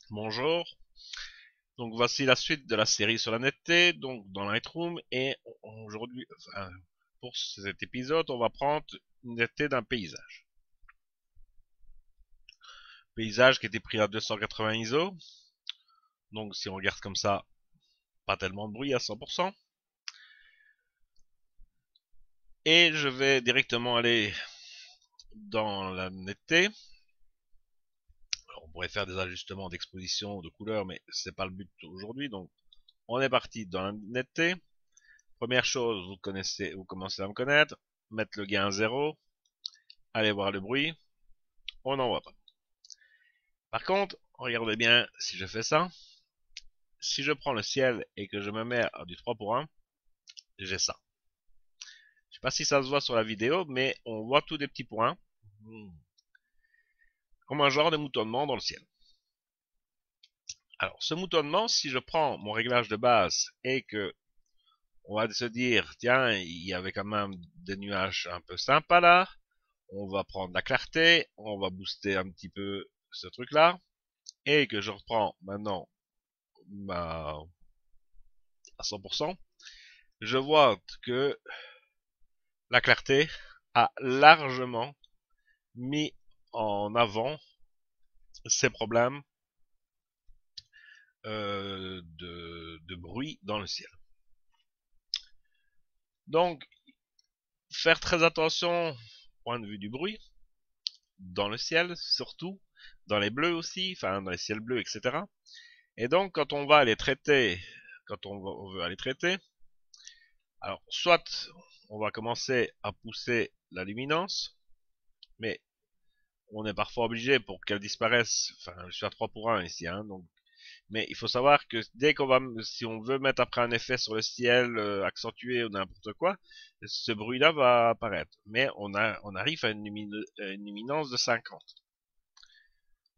Bonjour, donc voici la suite de la série sur la netteté, donc dans Lightroom, et aujourd'hui, enfin, pour cet épisode, on va prendre une netteté d'un paysage. Paysage qui était pris à 280 ISO, donc si on regarde comme ça, pas tellement de bruit à 100%. Et je vais directement aller dans la netteté. Alors, on pourrait faire des ajustements d'exposition, de couleur, mais c'est pas le but aujourd'hui, donc on est parti dans la netteté. Première chose, vous commencez à me connaître, mettre le gain à 0, allez voir le bruit, on n'en voit pas. Par contre, regardez bien si je fais ça. Si je prends le ciel et que je me mets à du 3 pour 1, j'ai ça. Je sais pas si ça se voit sur la vidéo, mais on voit tous des petits points. Comme un genre de moutonnement dans le ciel. Alors, ce moutonnement, si je prends mon réglage de base et que on va se dire, tiens, il y avait quand même des nuages un peu sympas là, on va prendre la clarté, on va booster un petit peu ce truc-là, et que je reprends maintenant à 100%, je vois que la clarté a largement mis en avant ces problèmes de bruit dans le ciel. Donc, faire très attention au point de vue du bruit, dans le ciel surtout, dans les bleus aussi, enfin dans les ciels bleus, etc. Et donc, quand on va aller traiter, quand on veut aller traiter, alors soit on va commencer à pousser la luminance, mais on est parfois obligé pour qu'elle disparaisse, enfin je suis à 3 pour 1 ici, hein, donc, mais il faut savoir que dès qu'on va, si on veut mettre après un effet sur le ciel accentué ou n'importe quoi, ce bruit-là va apparaître. Mais on arrive à une luminance de 50.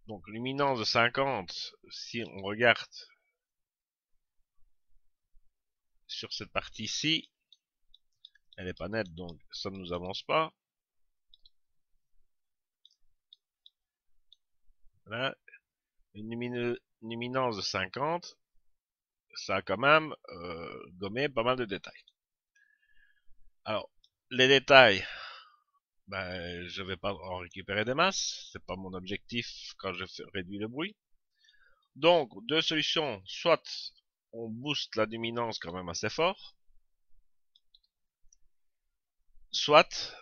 Donc luminance de 50, si on regarde sur cette partie-ci, elle n'est pas nette, donc ça ne nous avance pas. Voilà, une luminance de 50, ça a quand même gommé pas mal de détails. Alors, les détails, ben, je vais pas en récupérer des masses, c'est pas mon objectif quand je réduis le bruit. Donc, deux solutions, soit on booste la luminance quand même assez fort, soit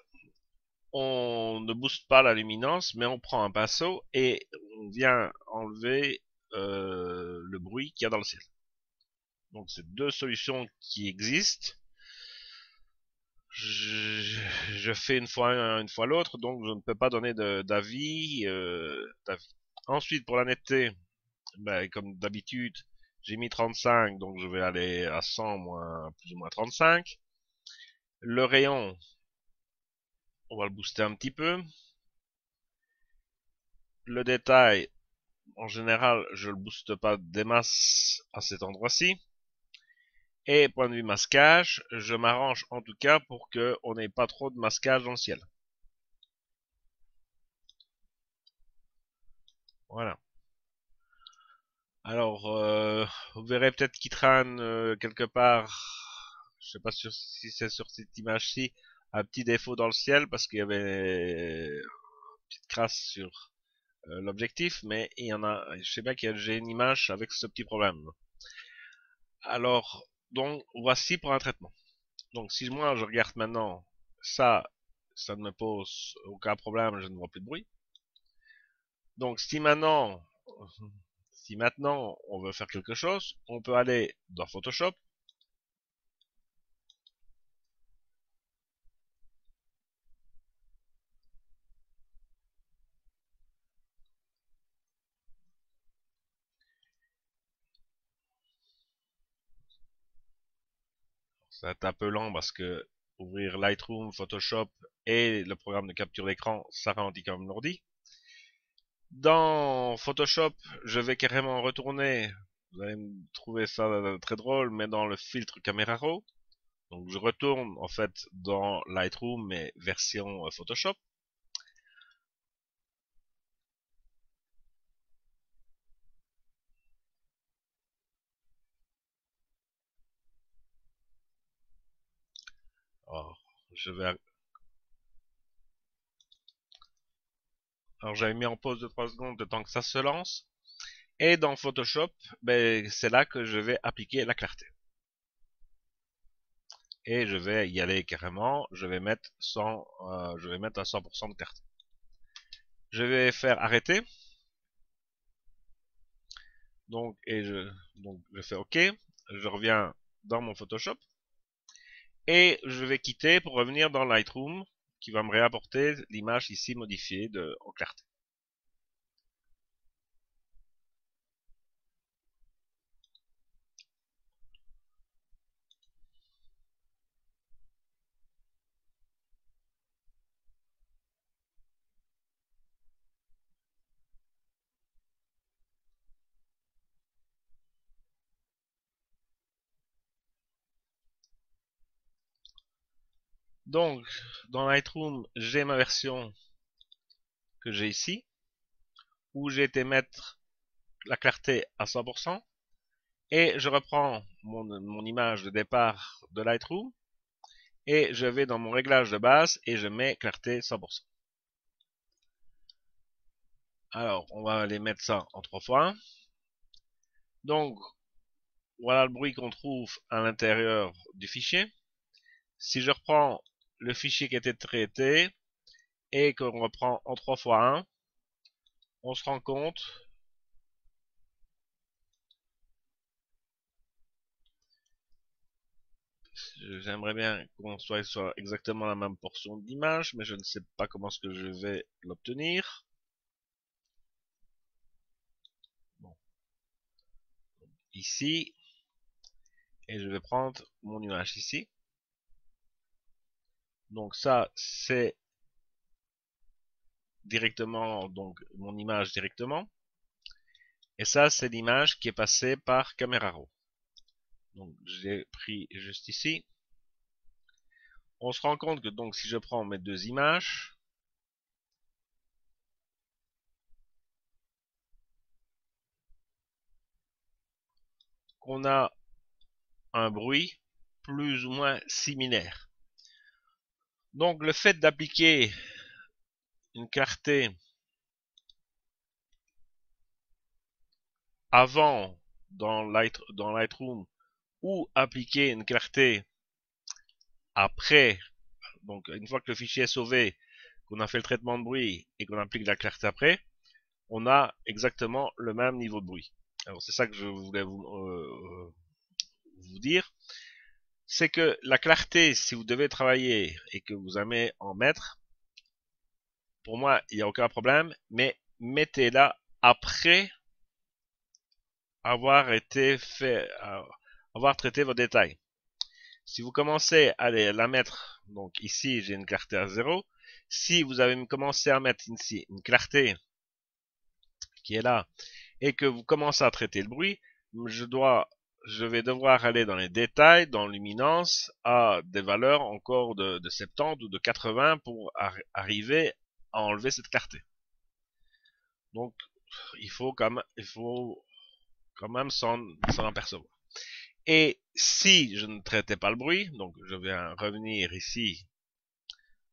on ne booste pas la luminance, mais on prend un pinceau et on vient enlever le bruit qu'il y a dans le ciel. Donc, c'est deux solutions qui existent. Je fais une fois l'autre, donc je ne peux pas donner d'avis. Ensuite, pour la netteté, ben, comme d'habitude, j'ai mis 35, donc je vais aller à 100 moins plus ou moins 35. Le rayon, on va le booster un petit peu. Le détail, en général, je le booste pas des masses à cet endroit-ci. Et point de vue masquage, je m'arrange en tout cas pour qu'on n'ait pas trop de masquage dans le ciel. Voilà. Alors, vous verrez peut-être qu'il traîne quelque part, je sais pas si c'est sur cette image-ci, un petit défaut dans le ciel parce qu'il y avait une petite crasse sur l'objectif, mais il y en a, je sais bien que j'ai une image avec ce petit problème. Alors, donc, voici pour un traitement. Donc, si moi je regarde maintenant ça, ça ne me pose aucun problème, je ne vois plus de bruit. Donc, si maintenant on veut faire quelque chose, on peut aller dans Photoshop. Ça va être un peu lent parce que ouvrir Lightroom, Photoshop et le programme de capture d'écran, ça ralentit quand même l'ordi. Dans Photoshop, je vais carrément retourner, vous allez me trouver ça très drôle, mais dans le filtre Camera Raw. Donc je retourne en fait dans Lightroom mais version Photoshop. je vais... Alors j'avais mis en pause de 3 secondes le temps que ça se lance. Et dans Photoshop, ben, c'est là que je vais appliquer la clarté. Et je vais y aller carrément, je vais mettre à 100% de clarté. Je vais faire arrêter. Donc je fais OK. Je reviens dans mon Photoshop. Et je vais quitter pour revenir dans Lightroom, qui va me réapporter l'image ici modifiée en clarté. Donc, dans Lightroom, j'ai ma version que j'ai ici, où j'ai été mettre la clarté à 100%, et je reprends mon image de départ de Lightroom, et je vais dans mon réglage de base, et je mets clarté 100%. Alors, on va aller mettre ça en 3x1. Donc, voilà le bruit qu'on trouve à l'intérieur du fichier. Si je reprends le fichier qui a été traité, et qu'on reprend en 3x1, on se rend compte j'aimerais bien qu'on soit sur exactement la même portion d'image, mais je ne sais pas comment est-ce que je vais l'obtenir. Bon. Ici, et je vais prendre mon image ici. Donc ça, c'est directement donc mon image directement. Et ça, c'est l'image qui est passée par Camera Raw. Donc j'ai pris juste ici. On se rend compte que donc si je prends mes deux images, qu'on a un bruit plus ou moins similaire. Donc le fait d'appliquer une clarté avant dans Lightroom ou appliquer une clarté après, donc une fois que le fichier est sauvé, qu'on a fait le traitement de bruit et qu'on applique la clarté après, on a exactement le même niveau de bruit. Alors c'est ça que je voulais vous dire, c'est que la clarté, si vous devez travailler et que vous aimez en mettre, pour moi, il n'y a aucun problème, mais mettez-la après avoir traité vos détails. Si vous commencez à la mettre, donc ici j'ai une clarté à 0, si vous avez commencé à mettre ici une clarté qui est là, et que vous commencez à traiter le bruit, je vais devoir aller dans les détails, dans luminance, à des valeurs encore de 70 ou de 80 pour arriver à enlever cette clarté. Donc, il faut quand même s'en apercevoir. Et si je ne traitais pas le bruit, donc je viens revenir ici,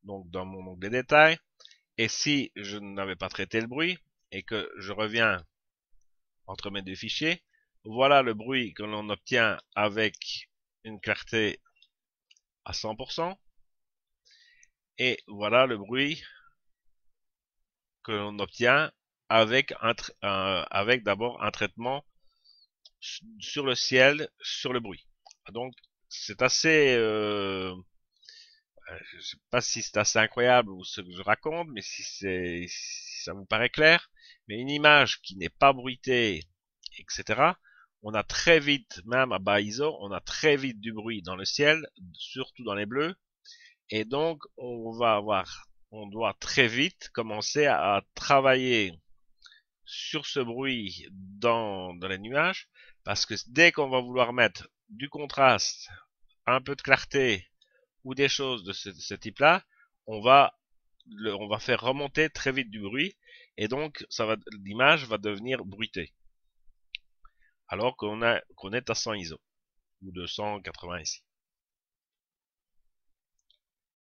donc dans mon onglet détails, et si je n'avais pas traité le bruit, et que je reviens entre mes deux fichiers, voilà le bruit que l'on obtient avec une clarté à 100%, et voilà le bruit que l'on obtient avec d'abord un traitement sur le ciel, sur le bruit. Donc c'est assez je sais pas si c'est assez incroyable ou ce que je raconte, mais si ça vous paraît clair, mais une image qui n'est pas bruitée, etc., on a très vite, même à bas ISO, on a très vite du bruit dans le ciel, surtout dans les bleus, et donc on doit très vite commencer à travailler sur ce bruit dans les nuages, parce que dès qu'on va vouloir mettre du contraste, un peu de clarté, ou des choses de ce type-là, on va faire remonter très vite du bruit, et donc l'image va devenir bruitée. Alors qu'on est à 100 ISO, ou 280 ici.